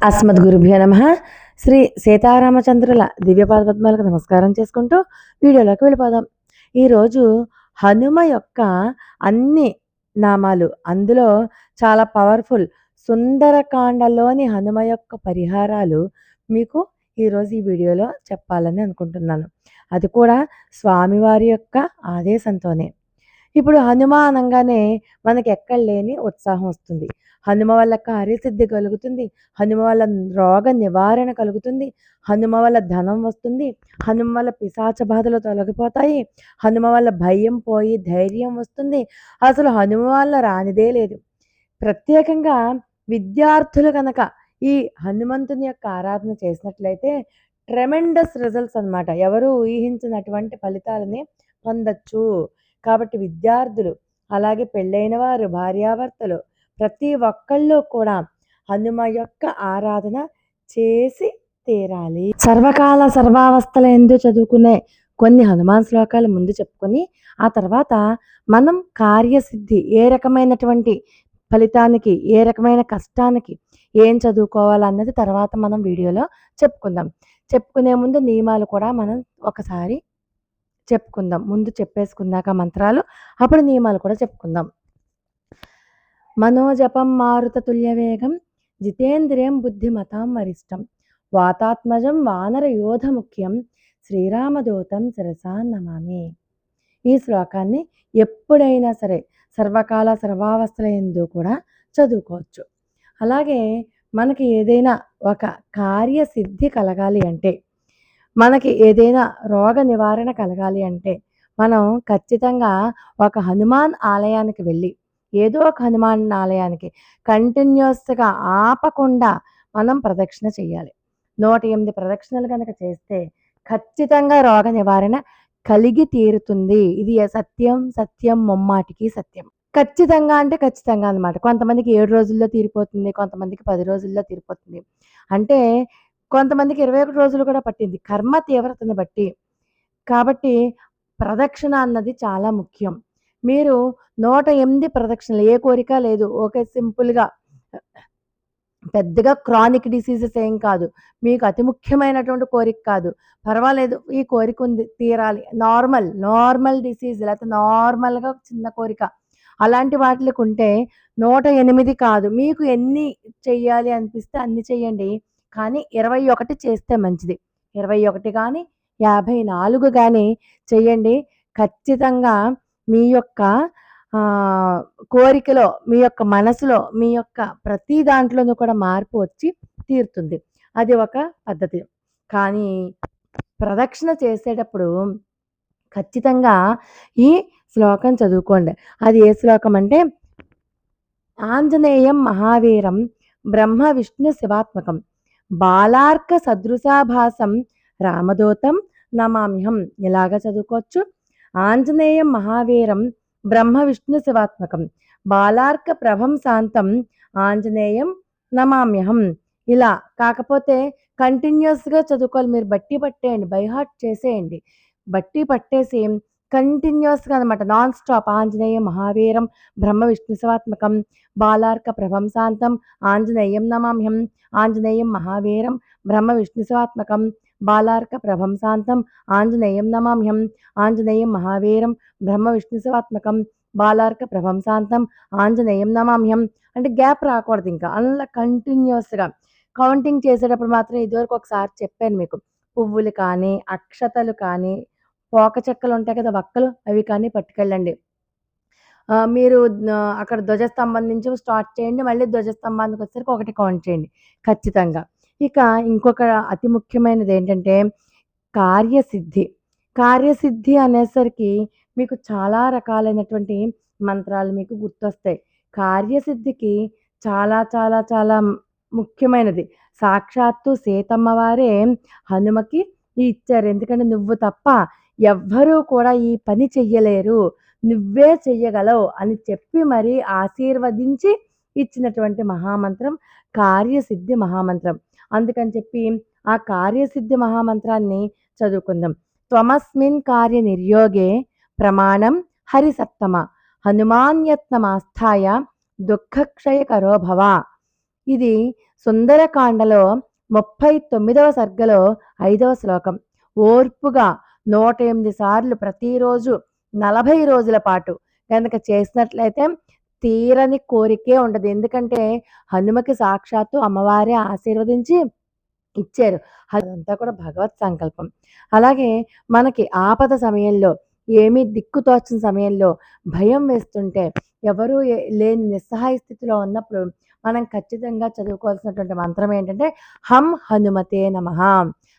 అస్మద్గురుభ్యో నమః. శ్రీ సీతారామచంద్రుల దివ్యపాద పద్మాలకు నమస్కారం చేసుకుంటూ వీడియోలోకి వెళ్ళిపోదాం. ఈరోజు హనుమ యొక్క అన్ని నామాలు, అందులో చాలా పవర్ఫుల్ సుందరకాండలోని హనుమ యొక్క పరిహారాలు మీకు ఈరోజు ఈ వీడియోలో చెప్పాలని అనుకుంటున్నాను. అది కూడా స్వామివారి యొక్క ఆదేశంతోనే. ఇప్పుడు హనుమ అనంగానే మనకి ఎక్కడ లేని ఉత్సాహం వస్తుంది. హనుమ వల్ల కార్యసిద్ధి కలుగుతుంది, హనుమ వల్ల రోగ నివారణ కలుగుతుంది, హనుమ వల్ల ధనం వస్తుంది, హనుమ వల్ల పిశాచ బాధలు తొలగిపోతాయి, హనుమ వల్ల భయం పోయి ధైర్యం వస్తుంది. అసలు హనుమ వల్ల రానిదే లేదు. ప్రత్యేకంగా విద్యార్థులు కనుక ఈ హనుమంతుని యొక్క ఆరాధన చేసినట్లయితే ట్రెమెండస్ రిజల్ట్స్ అన్నమాట. ఎవరు ఊహించినటువంటి ఫలితాలని పొందొచ్చు. కాబట్టి విద్యార్థులు, అలాగే పెళ్ళైన వారు, భార్యాభర్తలు ప్రతి ఒక్కళ్ళు కూడా హనుమ యొక్క ఆరాధన చేసి తీరాలి. సర్వకాల సర్వావస్థల యందు చదువుకునే కొన్ని హనుమాన్ శ్లోకాలు ముందు చెప్పుకొని, ఆ తర్వాత మనం కార్యసిద్ధి ఏ రకమైనటువంటి ఫలితానికి, ఏ రకమైన కష్టానికి ఏం చదువుకోవాలన్నది తర్వాత మనం వీడియోలో చెప్పుకుందాం. చెప్పుకునే ముందు నియమాలు కూడా మనం ఒకసారి చెప్పుకుందాం. ముందు చెప్పేసుకున్నాక మంత్రాలు, అప్పుడు నియమాలు కూడా చెప్పుకుందాం. మనోజపం మారుత తుల్యవేగం జితేంద్రియం బుద్ధిమతాం వరిష్టం వాతాత్మజం వానర యోధ ముఖ్యం శ్రీరామదూతం శిరసా నమామి. ఈ శ్లోకాన్ని ఎప్పుడైనా సరే సర్వకాల సర్వావస్థల యందు కూడా చదువుకోవచ్చు. అలాగే మనకి ఏదైనా ఒక కార్యసిద్ధి కలగాలి అంటే, మనకి ఏదైనా రోగ నివారణ కలగాలి అంటే మనం ఖచ్చితంగా ఒక హనుమాన్ ఆలయానికి వెళ్ళి, ఏదో ఒక హనుమాన్ ఆలయానికి కంటిన్యూస్గా ఆపకుండా మనం ప్రదక్షిణ చేయాలి. 108 ప్రదక్షిణలు కనుక చేస్తే ఖచ్చితంగా రోగ నివారణ కలిగి తీరుతుంది. ఇది సత్యం, సత్యం, ముమ్మాటికి సత్యం. ఖచ్చితంగా అంటే ఖచ్చితంగా అనమాట. కొంతమందికి 7 రోజుల్లో తీరిపోతుంది, కొంతమందికి 10 రోజుల్లో తీరిపోతుంది. అంటే కొంతమందికి 21 రోజులు కూడా పట్టింది, కర్మ తీవ్రతను బట్టి. కాబట్టి ప్రదక్షిణ అన్నది చాలా ముఖ్యం. మీరు 108 ప్రదక్షిణలు, ఏ కోరిక లేదు, ఓకే, సింపుల్గా, పెద్దగా క్రానిక్ డిసీజెస్ ఏం కాదు, మీకు అతి ముఖ్యమైనటువంటి కోరిక కాదు, పర్వాలేదు, ఈ కోరిక ఉంది తీరాలి, నార్మల్ డిసీజ్, లేకపోతే నార్మల్గా చిన్న కోరిక, అలాంటి వాటికి ఉంటే 108 కాదు, మీకు ఎన్ని చెయ్యాలి అనిపిస్తే అన్ని చెయ్యండి. కానీ 21 చేస్తే మంచిది. 21 కానీ 54 కానీ చెయ్యండి. ఖచ్చితంగా మీ యొక్క కోరికలో, మీ యొక్క మనసులో, మీ యొక్క ప్రతి దాంట్లోనూ కూడా మార్పు వచ్చి తీరుతుంది. అది ఒక పద్ధతి. కానీ ప్రదక్షిణ చేసేటప్పుడు ఖచ్చితంగా ఈ శ్లోకం చదువుకోండి. అది ఏ శ్లోకం అంటే, ఆంజనేయం మహావీరం బ్రహ్మ విష్ణు శివాత్మకం బాలార్క సదృశాభాసం రామదూతం నమామ్యహం. ఇలాగా చదువుకోవచ్చు. ఆంజనేయం మహావీరం బ్రహ్మ విష్ణు శివాత్మకం బాలార్క ప్రభం శాంతం ఆంజనేయం నమామ్యహం. ఇలా కాకపోతే కంటిన్యూస్గా చదువుకోవాలి. మీరు బట్టి పట్టేయండి, బైహార్ట్ చేసేయండి. బట్టి పట్టేసి కంటిన్యూస్గా అనమాట, నాన్ స్టాప్ ఆంజనేయం మహావీరం బ్రహ్మ విష్ణు శివాత్మకం బాలార్క ప్రభం శాంతం ఆంజనేయం నమామ్యహం, ఆంజనేయం మహావీరం బ్రహ్మ విష్ణు శివాత్మకం బాలార్క ప్రభం శాంతం ఆంజనేయం నమామ్యహం, ఆంజనేయం మహావీరం బ్రహ్మ విష్ణు శివాత్మకం బాలార్క ప్రభం శాంతం ఆంజనేయం నమామ్యహం. అంటే గ్యాప్ రాకూడదు, ఇంకా అలా కంటిన్యూస్గా కౌంటింగ్ చేసేటప్పుడు మాత్రం ఇదివరకు ఒకసారి చెప్పాను మీకు, పువ్వులు కానీ, అక్షతలు కానీ, పోక చెక్కలు ఉంటాయి కదా, వక్కలు, అవి కానీ పట్టుకెళ్ళండి. మీరు అక్కడ ధ్వజస్తంభం నుంచి స్టార్ట్ చేయండి, మళ్ళీ ధ్వజస్తంభానికి వచ్చేసరికి ఒకటి కౌంట్ చేయండి ఖచ్చితంగా. ఇక ఇంకొక అతి ముఖ్యమైనది ఏంటంటే కార్యసిద్ధి. కార్యసిద్ధి అనేసరికి మీకు చాలా రకాలైనటువంటి మంత్రాలు మీకు గుర్తొస్తాయి. కార్యసిద్ధికి చాలా చాలా చాలా ముఖ్యమైనది సాక్షాత్తు సీతమ్మ వారే హనుమకి ఇచ్చారు. ఎందుకంటే నువ్వు తప్ప ఎవ్వరూ కూడా ఈ పని చెయ్యలేరు, నువ్వే చెయ్యగలవు అని చెప్పి మరీ ఆశీర్వదించి ఇచ్చినటువంటి మహామంత్రం కార్యసిద్ధి మహామంత్రం. అందుకని చెప్పి ఆ కార్యసిద్ధి మహామంత్రాన్ని చదువుకుందాం. త్వమస్మిన్ కార్య నిర్యోగే ప్రమాణం హరిసత్తమ హనుమాన్యత్నమాస్థాయ దుఃఖక్షయకరో భవ. ఇది సుందరకాండలో 39వ సర్గలో 5వ శ్లోకం. ఓర్పుగా 108 సార్లు ప్రతిరోజు 40 రోజుల పాటు గనక చేసినట్లయితే తీరని కోరికే ఉండదు. ఎందుకంటే హనుమకి సాక్షాత్తు అమ్మవారే ఆశీర్వదించి ఇచ్చారు. అదంతా కూడా భగవత్ సంకల్పం. అలాగే మనకి ఆపద సమయంలో, ఏమీ దిక్కు తోచని సమయంలో, భయం వేస్తుంటే, ఎవరు లేని నిస్సహాయ స్థితిలో ఉన్నప్పుడు మనం ఖచ్చితంగా చదువుకోవాల్సినటువంటి మంత్రం ఏంటంటే హం హనుమతే నమః.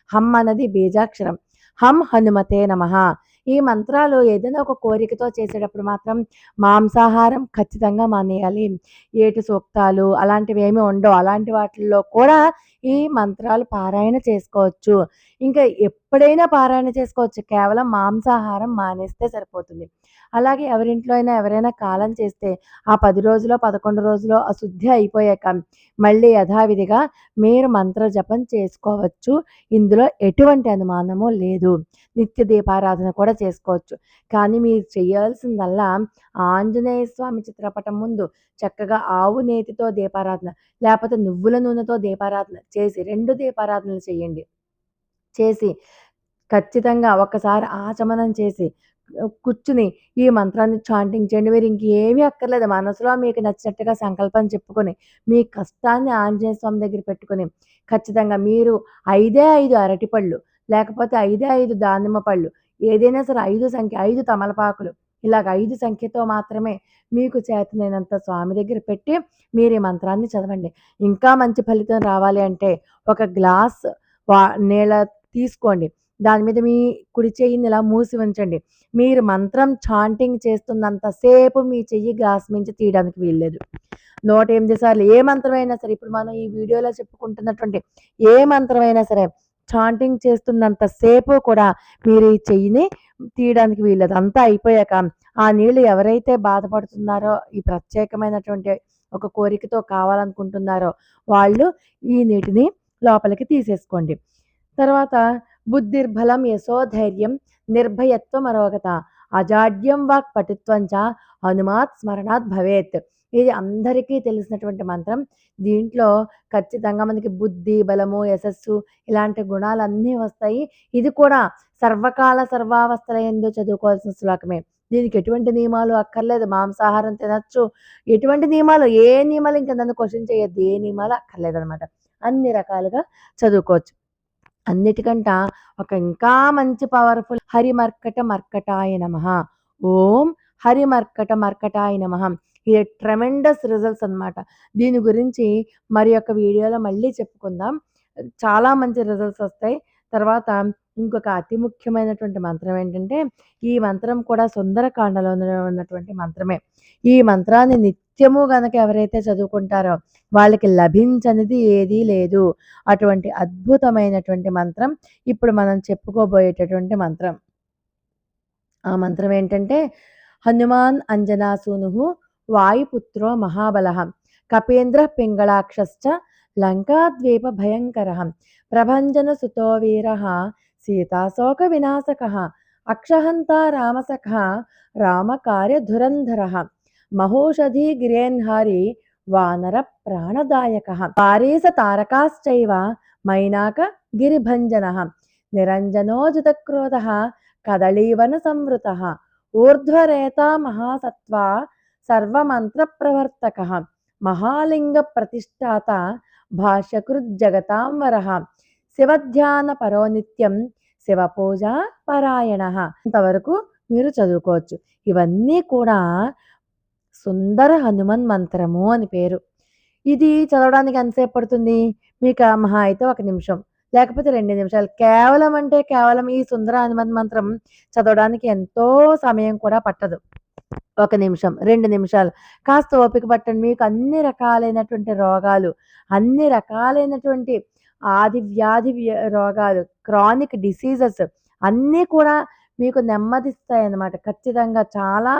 హం అన్నది బీజాక్షరం. హం హనుమతే నమః. ఈ మంత్రాలు ఏదైనా ఒక కోరికతో చేసేటప్పుడు మాత్రం మాంసాహారం ఖచ్చితంగా మానేయాలి. ఏటి సూక్తాలు అలాంటివి ఏమీ ఉండవు. అలాంటి వాటిల్లో కూడా ఈ మంత్రాలు పారాయణ చేసుకోవచ్చు. ఇంకా ఎప్పుడైనా పారాయణ చేసుకోవచ్చు. కేవలం మాంసాహారం మానేస్తే సరిపోతుంది. అలాగే ఎవరింట్లో అయినా ఎవరైనా కాలం చేస్తే ఆ 10 రోజులో, 11 రోజులో ఆ శుద్ధి అయిపోయాక మళ్ళీ యథావిధిగా మీరు మంత్ర జపం చేసుకోవచ్చు. ఇందులో ఎటువంటి అనుమానము లేదు. నిత్య దీపారాధన కూడా చేసుకోవచ్చు. కానీ మీరు చేయాల్సిందల్లా ఆంజనేయ స్వామి చిత్రపటం ముందు చక్కగా ఆవు నేతితో దీపారాధన, లేకపోతే నువ్వుల నూనెతో దీపారాధన చేసి 2 దీపారాధనలు చేయండి. చేసి ఖచ్చితంగా ఒక్కసారి ఆచమనం చేసి కూర్చుని ఈ మంత్రాన్ని చాంటింగ్ చేయండి. మీరు ఇంకేమీ అక్కర్లేదు. మనసులో మీకు నచ్చినట్టుగా సంకల్పం చెప్పుకొని, మీ కష్టాన్ని ఆంజనేయ స్వామి దగ్గర పెట్టుకొని, ఖచ్చితంగా మీరు 5 అరటిపళ్ళు, లేకపోతే 5 దానిమ్మ పళ్ళు, ఏదైనా సరే 5 సంఖ్య, 5 తమలపాకులు, ఇలాగ 5 సంఖ్యతో మాత్రమే మీకు చేతనైనంత స్వామి దగ్గర పెట్టి మీరు ఈ మంత్రాన్ని చదవండి. ఇంకా మంచి ఫలితం రావాలి అంటే ఒక గ్లాస్ నీళ్ళ తీసుకోండి. దాని మీద మీ కుడి చెయ్యిని ఇలా మూసి ఉంచండి. మీరు మంత్రం చాంటింగ్ చేస్తున్నంత సేపు మీ చెయ్యి గ్లాస్ నుంచి తీయడానికి వీల్లేదు. 108 సార్లు ఏ మంత్రమైనా సరే, ఇప్పుడు మనం ఈ వీడియోలో చెప్పుకుంటున్నటువంటి ఏ మంత్రమైనా సరే చాంటింగ్ చేస్తున్నంత సేపు కూడా మీరు ఈ చెయ్యిని తీయడానికి వీల్లేదు. అంతా అయిపోయాక ఆ నీళ్లు ఎవరైతే బాధపడుతున్నారో, ఈ ప్రత్యేకమైనటువంటి ఒక కోరికతో కావాలనుకుంటున్నారో వాళ్ళు ఈ నీటిని లోపలికి తీసేసుకోండి. తర్వాత బుద్ధిర్బలం యశోధైర్యం నిర్భయత్వం అరోగత అజాడ్యం వాక్ పటుత్వం చ హనుమాత్ స్మరణాత్ భవేత్. ఇది అందరికీ తెలిసినటువంటి మంత్రం. దీంట్లో ఖచ్చితంగా మనకి బుద్ధి, బలము, యశస్సు ఇలాంటి గుణాలన్నీ వస్తాయి. ఇది కూడా సర్వకాల సర్వావస్థల యందు చదువుకోవాల్సిన శ్లోకమే. దీనికి ఎటువంటి నియమాలు అక్కర్లేదు. మాంసాహారం తినచ్చు. ఎటువంటి నియమాలు, ఏ నియమాలు ఇంకా నన్ను క్వశ్చన్ చేయొద్దు. ఏ నియమాలు అక్కర్లేదనమాట. అన్ని రకాలుగా చదువుకోవచ్చు. అన్నిటికంట ఒక ఇంకా మంచి పవర్ఫుల్ హరిమర్కట మర్కటాయ నమః. ఓం హరిమర్కట మర్కటాయ నమః. ఇది ట్రెమెండస్ రిజల్ట్స్ అనమాట. దీని గురించి మరి యొక్క వీడియోలో మళ్ళీ చెప్పుకుందాం. చాలా మంచి రిజల్ట్స్ వస్తాయి. తర్వాత ఇంకొక అతి ముఖ్యమైనటువంటి మంత్రం ఏంటంటే, ఈ మంత్రం కూడా సుందరకాండలో ఉన్నటువంటి మంత్రమే. ఈ మంత్రాన్ని నిత్యము గనక ఎవరైతే చదువుకుంటారో వాళ్ళకి లభించనిది ఏదీ లేదు. అటువంటి అద్భుతమైనటువంటి మంత్రం ఇప్పుడు మనం చెప్పుకోబోయేటటువంటి మంత్రం. ఆ మంత్రం ఏంటంటే హనుమాన్ అంజనాసూనుః వాయుపుత్రో మహాబలః కపీంద్రః పింగళాక్షశ్చ లంకాద్వీప భయంకరః ప్రభంజనసుతో వీరః సీతాశోక వినాశకః అక్షహంతా రామసఖः రామకార్యధురంధరः మహోషధీ గిరేన్హారి వానర ప్రాణదాయకః పారీస తారకాశ్చైవ మైనాక గిరిభంజనః నిరంజనోజితక్రోధః కదళీవన సంవృతః ఊర్ధ్వరేతా మహాసత్వా సర్వమంత్రప్రవర్తకః మహాలింగ ప్రతిష్ఠాత భాష్యకృజ్జగతాంవరః శివధ్యాన పరో నిత్యం శివపూజ పరాయణః. ఇంతవరకు మీరు చదువుకోవచ్చు. ఇవన్నీ కూడా సుందర హనుమన్ మంత్రము అని పేరు. ఇది చదవడానికి ఎంతసేపు పడుతుంది? మీకు మహా అయితే 1 నిమిషం, లేకపోతే 2 నిమిషాలు. కేవలం అంటే కేవలం ఈ సుందర హనుమన్ మంత్రం చదవడానికి ఎంతో సమయం కూడా పట్టదు. 1 నిమిషం, 2 నిమిషాలు కాస్త ఓపిక పట్టండి. మీకు అన్ని రకాలైనటువంటి రోగాలు, అన్ని రకాలైనటువంటి ఆది వ్యాధి రోగాలు, క్రానిక్ డిసీజెస్ అన్నీ కూడా మీకు నెమ్మదిస్తాయన్నమాట. ఖచ్చితంగా చాలా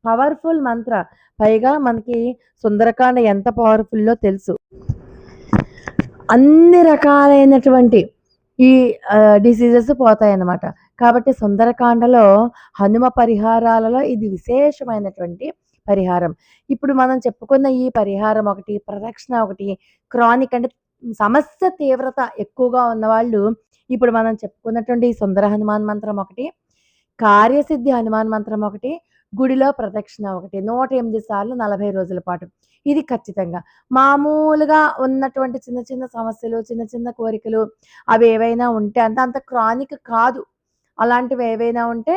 పవర్ఫుల్ మంత్ర. పైగా మనకి సుందరకాండ ఎంత పవర్ఫుల్లో తెలుసు. అన్ని రకాలైనటువంటి ఈ డిసీజెస్ పోతాయన్నమాట. కాబట్టి సుందరకాండలో హనుమ పరిహారాలలో ఇది విశేషమైనటువంటి పరిహారం. ఇప్పుడు మనం చెప్పుకున్న ఈ పరిహారం ఒకటి, ప్రదక్షిణ ఒకటి, క్రానిక్ అంటే సమస్య తీవ్రత ఎక్కువగా ఉన్నవాళ్ళు ఇప్పుడు మనం చెప్పుకున్నటువంటి ఈ సుందర హనుమాన్ మంత్రం ఒకటి, కార్యసిద్ధి హనుమాన్ మంత్రం ఒకటి, గుడిలో ప్రదక్షిణ ఒకటి 108 సార్లు 40 రోజుల పాటు. ఇది ఖచ్చితంగా. మామూలుగా ఉన్నటువంటి చిన్న చిన్న సమస్యలు, చిన్న చిన్న కోరికలు అవేవైనా ఉంటే అంత క్రానిక్ కాదు. అలాంటివి ఏవైనా ఉంటే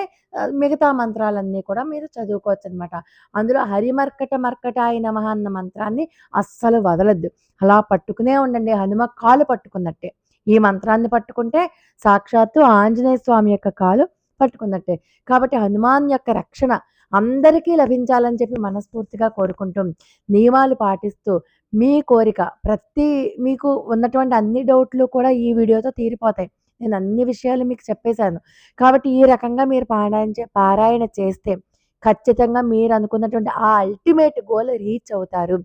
మిగతా మంత్రాలన్నీ కూడా మీరు చదువుకోవచ్చనమాట. అందులో హరిమర్కట మర్కటాయ నమః అన్న మంత్రాన్ని అస్సలు వదలొద్దు. అలా పట్టుకునే ఉండండి. హనుమ కాలు పట్టుకున్నట్టే. ఈ మంత్రాన్ని పట్టుకుంటే సాక్షాత్తు ఆంజనేయ స్వామి యొక్క కాలు పట్టుకున్నట్టే. కాబట్టి హనుమాన్ యొక్క రక్షణ అందరికీ లభించాలని చెప్పి మనస్ఫూర్తిగా కోరుకుంటూ, నియమాలు పాటిస్తూ మీ కోరిక మీకు ఉన్నటువంటి అన్ని డౌట్లు కూడా ఈ వీడియోతో తీరిపోతాయి. నేను అన్ని విషయాలు మీకు చెప్పేశాను. కాబట్టి ఈ రకంగా మీరు పారాయణ చేస్తే ఖచ్చితంగా మీరు అనుకున్నటువంటి ఆ అల్టిమేట్ గోల్ రీచ్ అవుతారు.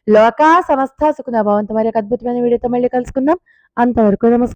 లోకా సమస్త సుఖినో భవంతు. మరి ఒక అద్భుతమైన వీడియోతో మళ్ళీ కలుసుకుందాం. అంతవరకు నమస్కారం.